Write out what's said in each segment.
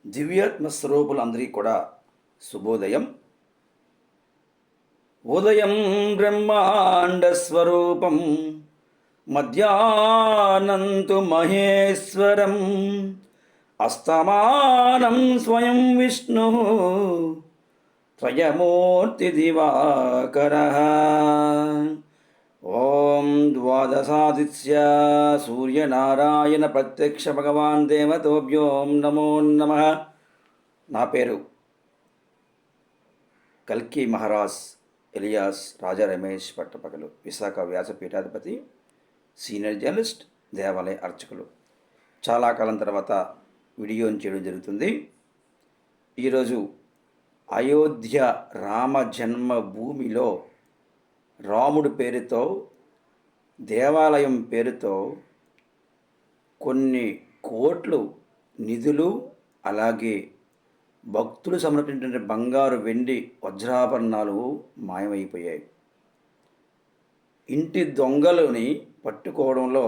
దివ్యాత్మ స్వరూపులందరికీ కూడా శుభోదయం. ఉదయం బ్రహ్మాండ స్వరూపం, మధ్యాహ్నంతు మహేశ్వరం, అస్తమానం స్వయం విష్ణు, త్రయమూర్తి దివాకర. ఓం ద్వాదశాదిత్య సూర్యనారాయణ ప్రత్యక్ష భగవాన్ దేవతోభ్యోం నమో నమః. నా పేరు కల్కి మహారాజ్ ఎలియాస్ రాజా రమేష్ పట్టపగలు, విశాఖ వ్యాసపీఠాధిపతి, సీనియర్ జర్నలిస్ట్, దేవాలయ అర్చకులు. చాలా కాలం తర్వాత వీడియోని చేయడం జరుగుతుంది. ఈరోజు అయోధ్య రామ జన్మభూమిలో రాముడి పేరుతో, దేవాలయం పేరుతో కొన్ని కోట్లు నిధులు, అలాగే భక్తులు సమర్పించిన బంగారు, వెండి, వజ్రాభరణాలు మాయమైపోయాయి. ఇంటి దొంగలని పట్టుకోవడంలో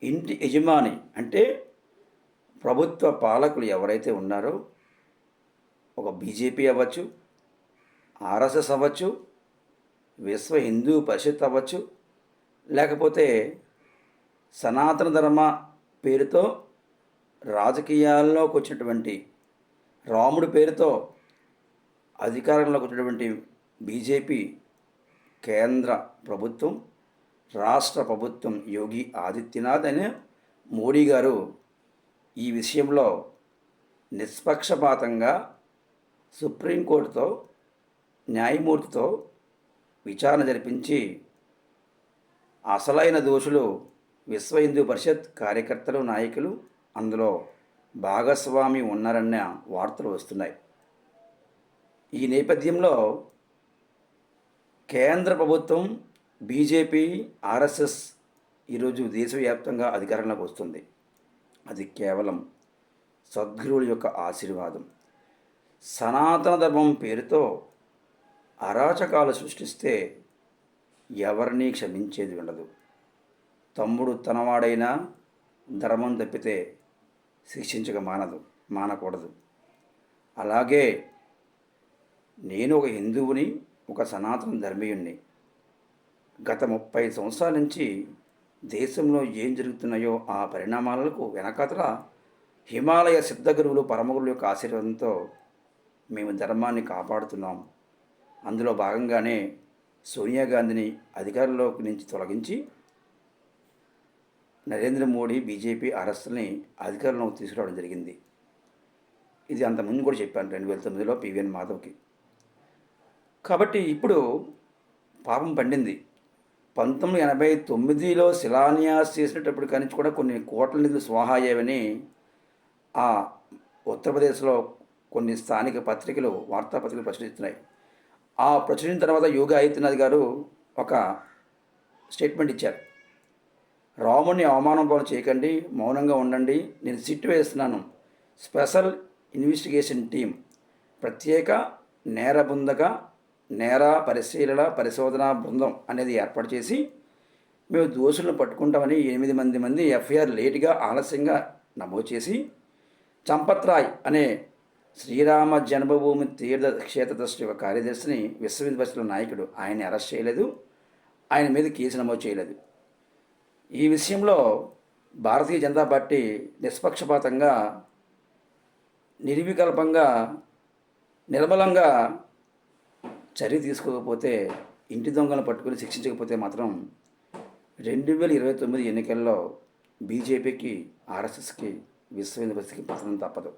ఇంటి యజమాని అంటే ప్రభుత్వ పాలకులు ఎవరైతే ఉన్నారో, ఒక బీజేపీ అవ్వచ్చు, ఆర్ఎస్ఎస్ అవ్వచ్చు, విశ్వ హిందూ పరిషత్ అవ్వచ్చు, లేకపోతే సనాతన ధర్మ పేరుతో రాజకీయాల్లోకి వచ్చినటువంటి, రాముడి పేరుతో అధికారంలోకి వచ్చినటువంటి బీజేపీ కేంద్ర ప్రభుత్వం, రాష్ట్ర ప్రభుత్వం, యోగి ఆదిత్యనాథ్ అనే మోడీ గారు ఈ విషయంలో నిష్పక్షపాతంగా సుప్రీంకోర్టుతో న్యాయమూర్తితో విచారణ జరిపించి అసలైన దోషులు విశ్వ హిందూ పరిషత్ కార్యకర్తలు, నాయకులు అందులో భాగస్వామి ఉన్నారన్న వార్తలు వస్తున్నాయి. ఈ నేపథ్యంలో కేంద్ర ప్రభుత్వం, బీజేపీ, ఆర్ఎస్ఎస్ ఈరోజు దేశవ్యాప్తంగా అధికారంలోకి వస్తుంది. అది కేవలం సద్గురువుల యొక్క ఆశీర్వాదం. సనాతన ధర్మం పేరుతో అరాచకాలు సృష్టిస్తే ఎవరినీ క్షమించేది ఉండదు. తమ్ముడు తనవాడైనా ధర్మం తప్పితే శిక్షించక మానకూడదు. అలాగే నేను ఒక హిందువుని, ఒక సనాతన ధర్మీయుణ్ణి. గత 30 సంవత్సరాల నుంచి దేశంలో ఏం జరుగుతున్నాయో ఆ పరిణామాలకు వెనకాతల హిమాలయ సిద్ధగురువులు, పరమగురువుల యొక్క ఆశీర్వాదంతో మేము ధర్మాన్ని కాపాడుతున్నాం. అందులో భాగంగానే సోనియా గాంధీని అధికారంలోకి నుంచి తొలగించి నరేంద్ర మోడీ, బీజేపీ, ఆర్ఎస్ఎస్ని అధికారంలోకి తీసుకురావడం జరిగింది. ఇది అంతకుముందు కూడా చెప్పాను 2009లో పివిఎన్ మాధవ్కి. కాబట్టి ఇప్పుడు పాపం పండింది. 1989లో శిలాన్యాస్ చేసినప్పుడు కానీ కూడా కొన్ని కోట్ల నిధులు స్వాహా అయ్యావని ఆ ఉత్తరప్రదేశ్లో కొన్ని స్థానిక పత్రికలు, వార్తాపత్రికలు ప్రచురిస్తున్నాయి. ఆ ప్రచురించిన తర్వాత యోగి ఆదిత్యనాథ్ గారు ఒక స్టేట్మెంట్ ఇచ్చారు. రాముడిని అవమానం పాలు చేయకండి, మౌనంగా ఉండండి, నేను సిట్ వేస్తున్నాను. స్పెషల్ ఇన్వెస్టిగేషన్ టీం, ప్రత్యేక నేర పరిశోధన బృందం అనేది ఏర్పాటు చేసి మేము దోషులను పట్టుకుంటామని 8 మంది ఎఫ్ఐఆర్ లేటుగా, ఆలస్యంగా నమోదు చేసి, చంపత్ రాయ్ అనే శ్రీరామ జన్మభూమి తీర్థ క్షేత్ర ట్రస్ట్ యొక్క కార్యదర్శిని, విశ్వ హిందూ పరిషత్ నాయకుడు, ఆయన్ని అరెస్ట్ చేయలేదు, ఆయన మీద కేసు నమోదు చేయలేదు. ఈ విషయంలో భారతీయ జనతా పార్టీ నిష్పక్షపాతంగా, నిర్వికల్పంగా, నిర్మలంగా చర్య తీసుకోకపోతే, ఇంటి దొంగలను పట్టుకుని శిక్షించకపోతే మాత్రం 2029 ఎన్నికల్లో బీజేపీకి, ఆర్ఎస్ఎస్కి, విశ్వ హిందూ పరిషత్కి పతనం తప్పదు.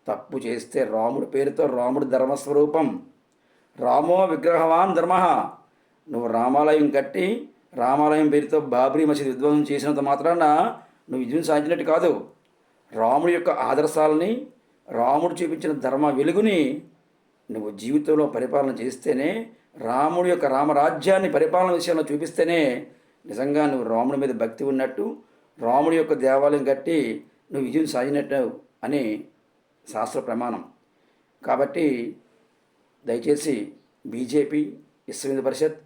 తప్పు చేస్తే రాముడి పేరుతో, రాముడి ధర్మస్వరూపం, రామో విగ్రహవాన్ ధర్మ, నువ్వు రామాలయం కట్టి రామాలయం పేరుతో బాబ్రీ మసీద్ విధ్వంసం చేసినంత మాత్రాన నువ్వు విజయం సాధించినట్టు కాదు. రాముడి యొక్క ఆదర్శాలని, రాముడు చూపించిన ధర్మ వెలుగుని నువ్వు జీవితంలో పరిపాలన చేస్తేనే, రాముడి యొక్క రామరాజ్యాన్ని పరిపాలన విషయంలో చూపిస్తేనే నిజంగా నువ్వు రాముడి మీద భక్తి ఉన్నట్టు, రాముడి యొక్క దేవాలయం కట్టి నువ్వు విజయం సాధించినట్టు అని శాస్త్ర ప్రమాణం. కాబట్టి దయచేసి బీజేపీ, విశ్వ హిందూ పరిషత్,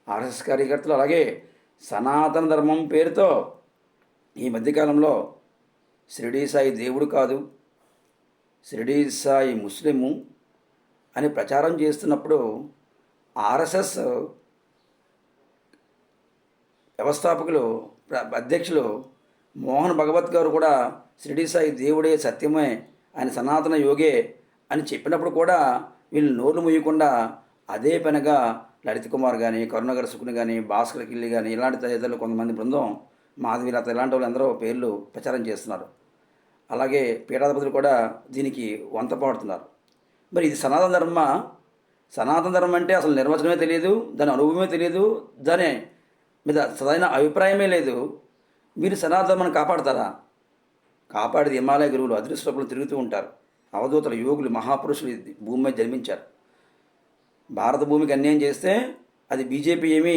ఆర్ఎస్ఎస్ కార్యకర్తలు, అలాగే సనాతన ధర్మం పేరుతో ఈ మధ్యకాలంలో షిరిడీ సాయి దేవుడు కాదు, షిరిడీ సాయి ముస్లిము అని ప్రచారం చేస్తున్నప్పుడు ఆర్ఎస్ఎస్ వ్యవస్థాపకులు అధ్యక్షులు మోహన్ భగవత్ గారు కూడా షిరిడీ సాయి దేవుడే సత్యమే, ఆయన సనాతన యోగే అని చెప్పినప్పుడు కూడా వీళ్ళు నోరు మూయకుండా అదే పనిగా లలిత్ కుమార్ కానీ, కరుణాకర్ సుకుని కానీ, భాస్కర్ కిల్లి కానీ ఇలాంటి తదితరులు కొంతమంది బృందం, మాధవీలత ఇలాంటి వాళ్ళు అందరూ పేర్లు ప్రచారం చేస్తున్నారు. అలాగే పీఠాధిపతులు కూడా దీనికి వంత పాడుతున్నారు. మరి ఇది సనాతన ధర్మ? సనాతన ధర్మం అంటే అసలు నిర్వచనమే తెలియదు, దాని అనుభవమే తెలియదు, దాని మీద సరైన అభిప్రాయమే లేదు. మీరు సనాతన ధర్మాన్ని కాపాడతారా? కాపాడేది హిమాలయ గురువులు, అదృష్టపులు తిరుగుతూ ఉంటారు. అవధూతల యోగులు, మహాపురుషులు భూమి మీద జన్మించారు. భారత భూమికి అన్యాయం చేస్తే అది బీజేపీ ఏమీ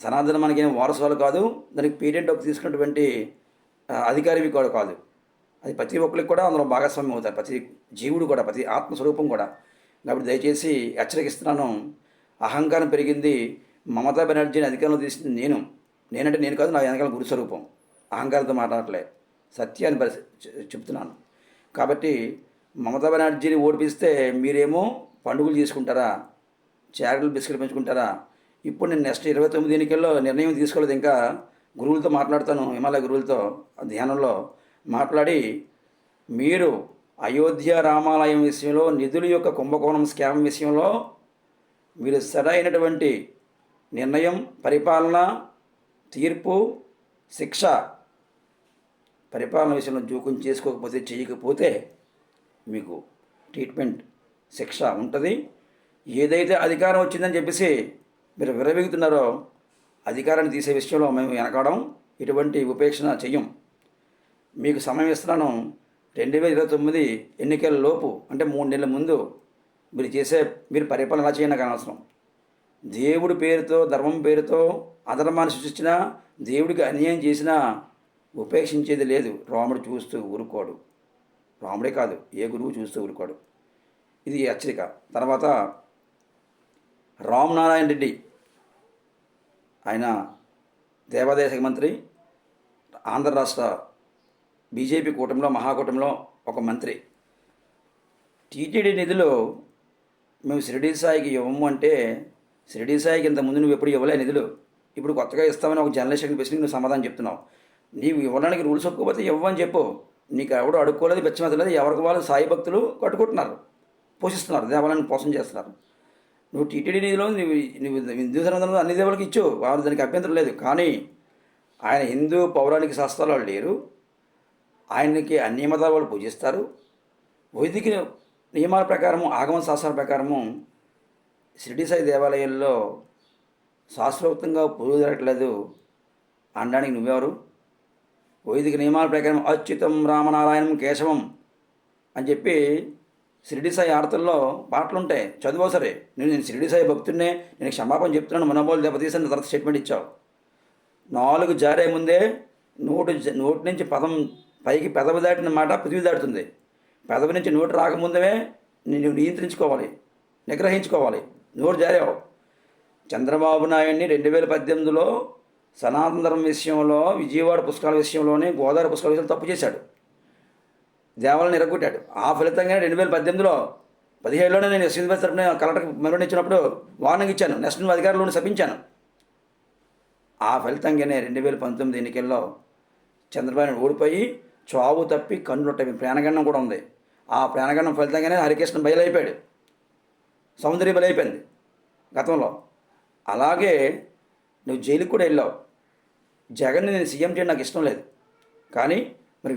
సనాతన ధర్మానికి ఏమి వారసులు కాదు, దానికి పేటెంట్ హక్కు తీసుకున్నటువంటి అధికారివి కూడా కాదు. అది ప్రతి ఒక్కరికి కూడా అందులో భాగస్వామ్యం అవుతారు, ప్రతి జీవుడు కూడా, ప్రతి ఆత్మస్వరూపం కూడా. కాబట్టి దయచేసి హెచ్చరిస్తున్నాను. అహంకారం పెరిగింది. మమతా బెనర్జీని అధికారంలో తీసింది నేనంటే నేను కాదు, నా వెనకాల గురుస్వరూపం. అహంకారంతో మాట్లాడలే, సత్యాన్ని చెప్తున్నాను. కాబట్టి మమతా బెనర్జీని ఓడిపిస్తే మీరేమో పండుగలు చేసుకుంటారా, చారిటబుల్ బిస్కెట్ పెంచుకుంటారా? ఇప్పుడు నేను నెక్స్ట్ 29 ఎన్నికల్లో నిర్ణయం తీసుకోలేదు. ఇంకా గురువులతో మాట్లాడతాను, హిమాలయ గురువులతో ధ్యానంలో మాట్లాడి, మీరు అయోధ్య రామాలయం విషయంలో, నిధుల యొక్క కుంభకోణం స్కామ్ విషయంలో మీరు సరైనటువంటి నిర్ణయం, పరిపాలన, తీర్పు, శిక్ష, పరిపాలన విషయంలో జోక్యం చేసుకోకపోతే, చేయకపోతే మీకు ట్రీట్మెంట్, శిక్ష ఉంటుంది. ఏదైతే అధికారం వచ్చిందని చెప్పేసి మీరు విరవీగుతున్నారో, అధికారాన్ని తీసే విషయంలో మేము వెనకాడం, ఎటువంటి ఉపేక్షణ చెయ్యం. మీకు సమయం ఇస్తున్నాను. 2029 ఎన్నికల లోపు, అంటే 3 నెలల ముందు మీరు పరిపాలన ఎలా చేయండి నాకు అనవసరం. దేవుడి పేరుతో, ధర్మం పేరుతో అధర్మాన్ని సృష్టించినా, దేవుడికి అన్యాయం చేసినా ఉపేక్షించేది లేదు. రాముడు చూస్తూ ఊరుకోడు. రాముడే కాదు, ఏ గురువు చూస్తూ ఊరుకోడు. ఇది హెచ్చరిక. తర్వాత రామనారాయణ రెడ్డి, ఆయన దేవాదాయ శాఖ మంత్రి, ఆంధ్ర రాష్ట్ర బీజేపీ కూటమిలో, మహాకూటమిలో ఒక మంత్రి. టీటీడీ నిధులు మేము షిరిడీ సాయికి ఇవ్వము అంటే, షిరిడీ సాయికి ఇంతకుముందు నువ్వు ఎప్పుడు ఇవ్వలే నిధులు, ఇప్పుడు కొత్తగా ఇస్తామని ఒక జర్నలిస్ట్ ప్రశ్నకి నువ్వు సమాధానం చెప్తున్నావు. నీవు ఇవ్వడానికి రూల్స్ ఒప్పుకోకపోతే ఇవ్వని చెప్పు. నీకు ఎవడు అడుక్కోలేదు, బెచ్చమెత్తలేదు. ఎవరికి వాళ్ళు సాయి భక్తులు కట్టుకుంటున్నారు, పోషిస్తున్నారు, దేవాలయాన్ని పోషణ చేస్తున్నారు. నువ్వు టీటీడీ నిధిలో నువ్వు హిందూ ధర్మంలో అన్ని దేవులకి ఇచ్చు, వాళ్ళు దానికి అభ్యంతరం లేదు. కానీ ఆయన హిందూ పౌరాణిక శాస్త్రాలు వాళ్ళు లేరు, ఆయనకి అన్ని మతాల వాళ్ళు పూజిస్తారు. వైదిక నియమాల ప్రకారము, ఆగమ శాస్త్రాల ప్రకారము షిరిడీ సాయి దేవాలయాల్లో శాస్త్రోక్తంగా పూజ జరగట్లేదు అనడానికి నువ్వెవరు? వైదిక నియమాల ప్రకారం అచ్యుతం రామనారాయణం కేశవం అని చెప్పి షిరిడీ సాయి ఆడతల్లో పాటలు ఉంటాయి, చదువు సరే. నేను షిరిడీ సాయి భక్తుడినే, నేను క్షమాపణ చెప్తున్నాను, మనోబోలు దెబ్బతీసాను, తర్వాత స్టేట్మెంట్ ఇచ్చావు. 4 జారే ముందే నోటి నుంచి పదం పైకి పెదవి దాటిన మాట పృథివీ దాటుతుంది. పెదవి నుంచి నోటు రాకముందే నేను నియంత్రించుకోవాలి, నిగ్రహించుకోవాలి. నోరు జారావు. చంద్రబాబు నాయుడిని 2018లో సనాతన ధర్మం విషయంలో, విజయవాడ పుస్తకాల విషయంలోనే, గోదావరి పుస్తకాల విషయంలో తప్పు చేశాడు, దేవాలను ఎరగొట్టాడు. ఆ ఫలితంగానే 2018లో 17లోనే నేను శ్రీనివాస్ తరపున కలెక్టర్కి మెమరీ ఇచ్చినప్పుడు వార్నింగ్ ఇచ్చాను, నెక్స్ట్ నువ్వు అధికారులను శపించాను. ఆ ఫలితంగానే 2019 ఎన్నికల్లో చంద్రబాబు నాయుడు ఓడిపోయి చావు తప్పి కన్నులొట్టవి ప్రాణగణం కూడా ఉంది. ఆ ప్రాణగణం ఫలితంగానే హరికృష్ణ బయలైపోయాడు, సౌందర్య బలైపోయింది గతంలో. అలాగే నువ్వు జైలుకి కూడా వెళ్ళావు. జగన్ని నేను సీఎం చేయడం నాకు ఇష్టం లేదు, కానీ మరి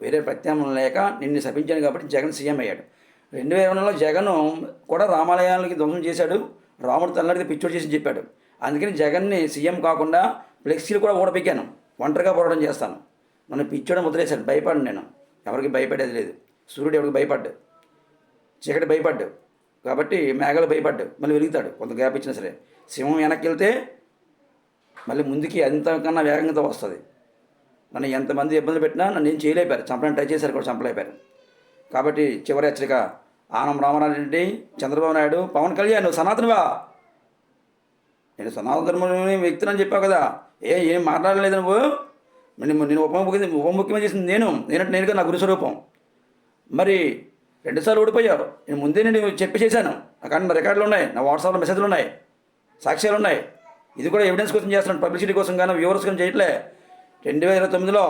వేరే ప్రత్యామ్నాయం లేక నిన్ను శపించాను కాబట్టి జగన్ సీఎం అయ్యాడు. 2020లో జగన్ కూడా రామాలయాలకి ధ్వంసం చేశాడు, రాముడు తల్లడికి పిచ్చోడు చేసి చెప్పాడు. అందుకని జగన్ని సీఎం కాకుండా ఫ్లెక్సీలు కూడా ఓడపెక్కాను, ఒంటరిగా పోరాటం చేస్తాను. నన్ను పిచ్చోడు ముద్రేశాడు. భయపడ్డాను నేను, ఎవరికి భయపడేది లేదు. సూర్యుడు ఎవరికి భయపడ్డాడు, చీకటి భయపడ్డాడు, కాబట్టి మేఘాలు భయపడ్డాడు. మళ్ళీ వెలుగుతాడు కొంత గ్యాప్ ఇచ్చినా సరే. సింహం వెనక్కి వెళ్తే మళ్ళీ ముందుకి అంతకన్నా వేగంగా వస్తుంది. నన్ను ఎంతమంది ఇబ్బందులు పెట్టినా నన్ను ఏం చేయలేపారు, చంపడానికి ట్రై చేశారు కూడా చంపలేపారు. కాబట్టి చివరి హెచ్చరిక, ఆనం రామనారాయణ రెడ్డి, చంద్రబాబు నాయుడు, పవన్ కళ్యాణ్, నువ్వు సనాతనవా? నేను సనాతన ధర్మం వ్యక్తిని అని చెప్పావు కదా, ఏం మాట్లాడలేదు నువ్వు? నేను ఉపముఖ్యమైన చేసింది నేనంటే నేనుగా నా గురుస్వరూపం. మరి 2 సార్లు ఓడిపోయావు. నేను ముందే నేను చెప్పి చేశాను. కానీ నా రికార్డులు ఉన్నాయి, నా వాట్సాప్లో మెసేజ్లు ఉన్నాయి, సాక్ష్యాలు ఉన్నాయి. ఇది కూడా ఎవిడెన్స్ కోసం చేస్తున్నాను, పబ్లిసిటీ కోసం కానీ వ్యూవర్స్ కోసం చేయట్లే. 2029లో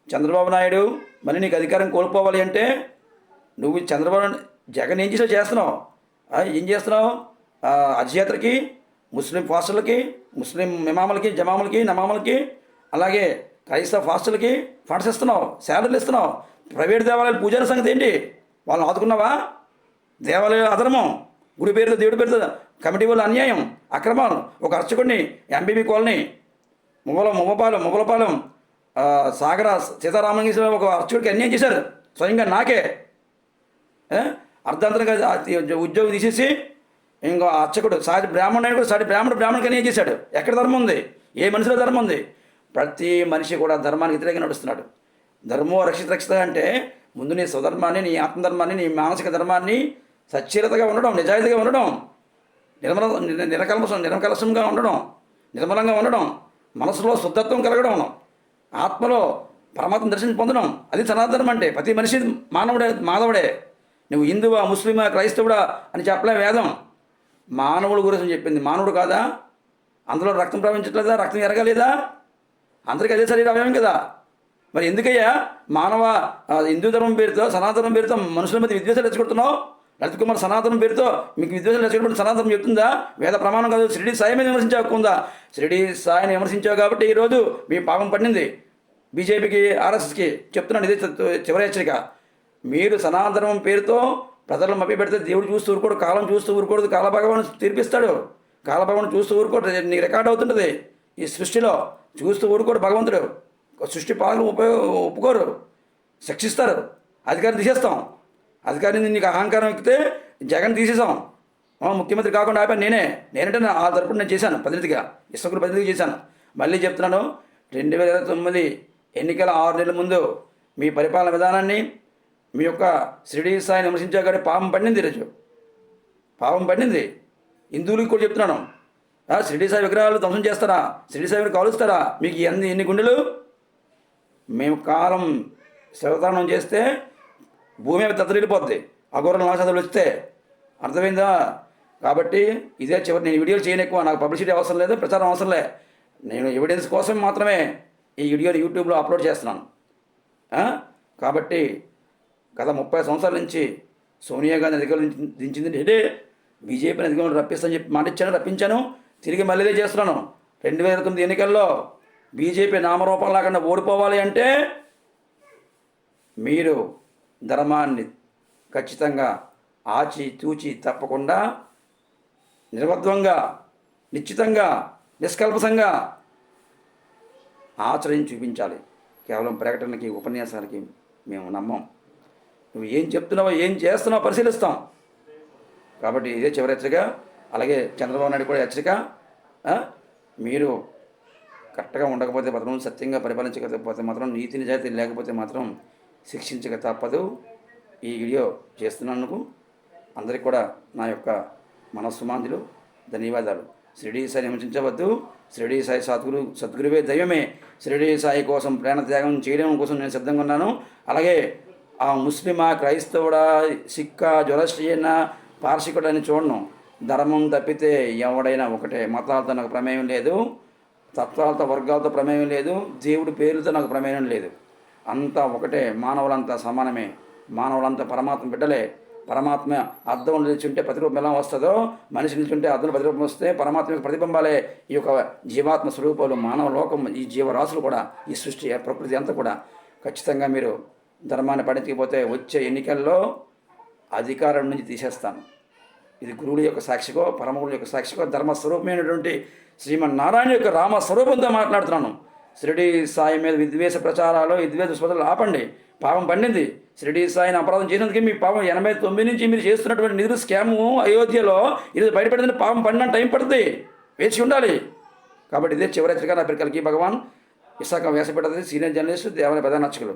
చంద్రబాబు నాయుడు మళ్ళీ నీకు అధికారం కోల్పోవాలి అంటే నువ్వు జగన్ ఏం చేస్తున్నావు? ఏం చేస్తున్నావు? అధియాత్రకి, ముస్లిం ఫాస్టర్లకి, ముస్లిం ఇమాములకి, జమాములకి, నమాములకి, అలాగే క్రైస్తవ ఫాస్టర్లకి ఫండ్స్ ఇస్తున్నావు, శాలరీలు ఇస్తున్నావు. ప్రైవేట్ దేవాలయాల పూజారి సంగతి ఏంటి? వాళ్ళని ఆదుకున్నావా? దేవాలయాల అధర్మం, గుడి పేరుతో దేవుడి పేరుతో కమిటీ వాళ్ళ అన్యాయం, అక్రమాలు. ఒక అర్చకుడిని ఎంబీబీ కాలనీ మువ్వలపాలెం సాగర సీతారామలింగేశ్వర ఒక అర్చకుడికి అన్యాయం చేశారు. స్వయంగా నాకే అర్ధాంతరంగా ఉద్యోగం తీసేసి ఇంకో అర్చకుడు సాటి బ్రాహ్మణుడు కూడా సాటి బ్రాహ్మణుడికి అన్యాయం చేశాడు. ఎక్కడ ధర్మం ఉంది? ఏ మనిషిలో ధర్మం ఉంది? ప్రతి మనిషి కూడా ధర్మానికి వ్యతిరేకంగా నడుస్తున్నాడు. ధర్మో రక్షిత అంటే ముందు నీ స్వధర్మాన్ని, నీ ఆత్మధర్మాన్ని, నీ మానసిక ధర్మాన్ని సచ్చీలతగా ఉండడం, నిజాయితీగా ఉండడం, నిరకలశంగా ఉండడం, నిర్మలంగా ఉండడం, మనసులో శుద్ధత్వం కలగడం, ఆత్మలో పరమాత్మ దర్శనం పొందడం. అది సనాతనం అంటే. ప్రతి మనిషి మానవుడే. నువ్వు హిందువా, ముస్లిమా, క్రైస్తవుడా అని చెప్పలే వేదం. మానవుడు గురించి చెప్పింది. మానవుడు కాదా? అందులో రక్తం ప్రవహించట్లేదా? రక్తం ఎరగలేదా? అందరికీ అదే శరీర అవయవం కదా. మరి ఎందుకయ్యా హిందూ ధర్మం పేరుతో, సనాతనం పేరుతో మనుషుల మధ్య విద్వేషాలు రెచ్చగొడుతున్నావు? లలిత్ కుమార్ సనాతనం పేరుతో మీకు విద్వేషాలు రెచ్చగొట్టిన సనాతనం చెప్తుందా? వేద ప్రమాణం కాదు. షిరిడి సాయి మీద విమర్శించే హక్కు ఉందా? షిరిడి సాయిని విమర్శించావు కాబట్టి ఈరోజు మీ పాపం పడింది. బీజేపీకి, ఆర్ఎస్ఎస్కి చెప్తున్నాను, ఇదే చివరి హెచ్చరిక. మీరు సనాతనం పేరుతో ప్రజలను మభ్యపెడితే దేవుడు చూస్తూ ఊరుకోడు, కాలం చూస్తూ ఊరుకోడు, కాలభగవాను తీర్పిస్తాడు. కాలభగవాను చూస్తూ ఊరుకోడు, నీకు రికార్డ్ అవుతుంటుంది. ఈ సృష్టిలో చూస్తూ ఊరుకోడు భగవంతుడు. సృష్టి పాలన ఒప్పుకోరు, శిక్షిస్తారు. అధికారం తీసేస్తాం. అధికారిని నీకు అహంకారం ఎక్కితే జగన్ తీసేసాం. ముఖ్యమంత్రి కాకుండా ఆపాను నేనంటే ఆ తరపున నేను చేశాను, ప్రతినిధిగా, ఇష్టకుల ప్రతినిధిగా చేశాను. మళ్ళీ చెప్తున్నాను, 2029 ఎన్నికల 6 నెలల ముందు మీ పరిపాలన విధానాన్ని, మీ యొక్క షిరిడి సాయిని విమర్శించా కానీ పాపం పండింది. ఈరోజు పాపం పండింది. హిందువులకి కూడా చెప్తున్నాను, షిరిడి సాయి విగ్రహాలు ధ్వంసం చేస్తారా? షిరిడి సాయిని కాలుస్తారా? మీకు ఎన్ని గుండెలు? మేము కాలం శవతారణం చేస్తే భూమి తత్తరిల్లిపోద్ది, అఘోర నాశనాలు వస్తే. అర్థమైందా? కాబట్టి ఇదే చివరి. నేను వీడియోలు చేయను ఎక్కువ, నాకు పబ్లిసిటీ అవసరం లేదు, ప్రచారం అవసరం లే. నేను ఎవిడెన్స్ కోసం మాత్రమే ఈ వీడియోని యూట్యూబ్లో అప్లోడ్ చేస్తున్నాను. కాబట్టి గత 30 సంవత్సరాల నుంచి సోనియా గాంధీ అధికారులు దించింది నేనే. బీజేపీని అధికారులు రప్పిస్తానని చెప్పి మాటిచ్చాను, రప్పించాను. తిరిగి మళ్ళీ చేస్తున్నాను. 2029 ఎన్నికల్లో బీజేపీ నామరూపం లేకుండా ఓడిపోవాలి అంటే మీరు ధర్మాన్ని ఖచ్చితంగా ఆచితూచి తప్పకుండా నిర్వద్వంగా, నిశ్చితంగా, నిష్కల్పసంగా ఆచరించి చూపించాలి. కేవలం ప్రకటనకి, ఉపన్యాసాలకి మేము నమ్మం. నువ్వు ఏం చెప్తున్నావో, ఏం చేస్తున్నావో పరిశీలిస్తాం. కాబట్టి ఇదే చివరి హెచ్చరిక. అలాగే చంద్రబాబు నాయుడు కూడా హెచ్చరిక. మీరు కరెక్ట్గా ఉండకపోతే మాత్రం, సత్యంగా పరిపాలించకపోతే మాత్రం, నీతి నిజాయితీ లేకపోతే మాత్రం శిక్షించక తప్పదు. ఈ వీడియో చేస్తున్నందుకు అందరికీ కూడా నా యొక్క మనస్సుమాంజులు, ధన్యవాదాలు. షిరిడి సాయిని హింసించవద్దు. షిరిడి సాయి సద్గురువే దైవమే. షిరిడి సాయి కోసం ప్రాణ త్యాగం చేయడం కోసం నేను సిద్ధంగా ఉన్నాను. అలాగే ఆ ముస్లిమా, క్రైస్తవుడా, సిక్కా, జొరాస్ట్రియనా, పార్షికుడని చూడను. ధర్మం తప్పితే ఎవడైనా ఒకటే. మతాలతో నాకు ప్రమేయం లేదు, తత్వాలతో, వర్గాలతో ప్రమేయం లేదు, దేవుడి పేరుతో నాకు ప్రమేయం లేదు. అంతా ఒకటే. మానవులంతా సమానమే. మానవులంతా పరమాత్మ బిడ్డలే. పరమాత్మ అర్థం నిల్చుంటే ప్రతిరూపం ఎలా వస్తుందో, మనిషి నిల్చుంటే అర్థం ప్రతిరూపం వస్తే పరమాత్మ యొక్క ప్రతిబింబాలే ఈ యొక్క జీవాత్మ స్వరూపాలు. మానవ లోకం, ఈ జీవరాశులు కూడా, ఈ సృష్టి, ప్రకృతి అంతా కూడా. ఖచ్చితంగా మీరు ధర్మాన్ని పాటించకపోతే వచ్చే ఎన్నికల్లో అధికారం నుంచి తీసేస్తాను. ఇది గురువుల యొక్క సాక్షికో, పరమగురుల యొక్క సాక్షికో, ధర్మస్వరూపమైనటువంటి శ్రీమన్నారాయణ యొక్క రామ స్వరూపంతో మాట్లాడుతున్నాను. షిరిడి సాయి మీద విద్వేష ప్రచారాలు, విద్వేష స్పదలు ఆపండి. పాపం పండింది. షిరిడి సాయిని అపరాధం చేసినందుకే మీ పాపం 89 నుంచి మీరు చేస్తున్నటువంటి నిధులు స్కాము అయోధ్యలో ఈరోజు బయటపడిందని పాపం పండిన టైం పడుతుంది, వేచి ఉండాలి. కాబట్టి ఇదే చివరి హెచ్చరిక. నా పేరు కల్కి భగవాన్, విశాఖ వ్యాసపీఠ సీనియర్ జర్నలిస్ట్, దేవాలయ ప్రధాన అర్చకులు.